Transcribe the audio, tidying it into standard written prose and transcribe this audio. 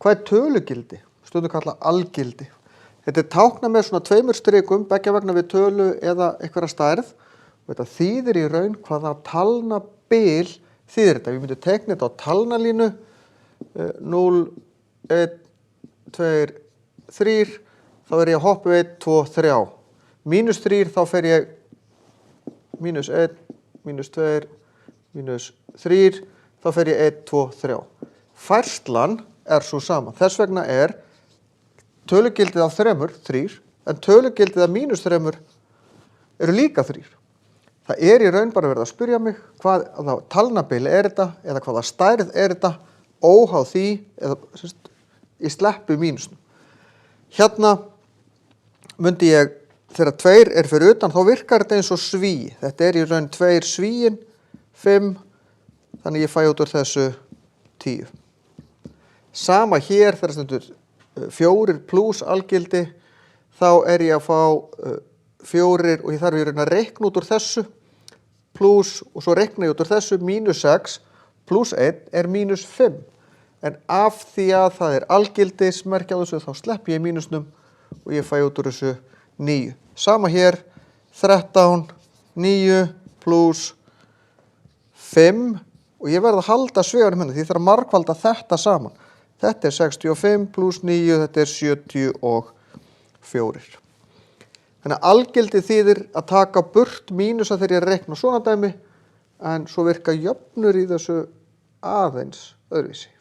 Hvað tölugildi? Stundum kallað algildi. Þetta táknað með svona 2 strikum, beggja vegna við tölu eða einhverja stærð. Og þetta þýðir í raun hvaða talnabil þýðir þetta. Við myndum teikna þetta á talnalínu 0, 1, 2, 3, þá ég að hoppa 1, 2, 3. Mínus 3, þá fer ég mínus 1, mínus 2, mínus 3, þá fer ég 1, 2, 3. Færslan svo sama. Þess vegna tölugildið af 3, 3, en tölugildið af mínus 3 eru líka 3. Það í raun bara verið að spyrja mig hvaða talnabili þetta eða hvaða stærð þetta óháð því eða ég sleppi mínusnum. Hérna myndi ég, þegar 2 fyrir utan, þá virkar þetta eins og sví. Þetta í raun 2 svíin, 5, þannig ég fæ út úr þessu 10. Sama hér, þegar stendur 4 pluss algildi, þá ég að fá 4 og ég þarf í raun að reikna út úr þessu, pluss og svo reikna ég út úr þessu, mínus 6 pluss 1 mínus 5. En af því að það algildismerki á þessu, þá slepp ég mínusnum og ég fæ út úr þessu 9. Sama hér, 13, 9 pluss 5 og ég verð að halda sveganum hérna því ég þarf að margfalda þetta saman. Þetta 65 pluss 9, þetta 74. Þannig að algildi þýðir að taka burt mínusa þegar ég reikna svona dæmi, en svo virka jöfnur í þessu aðeins öðruvísi.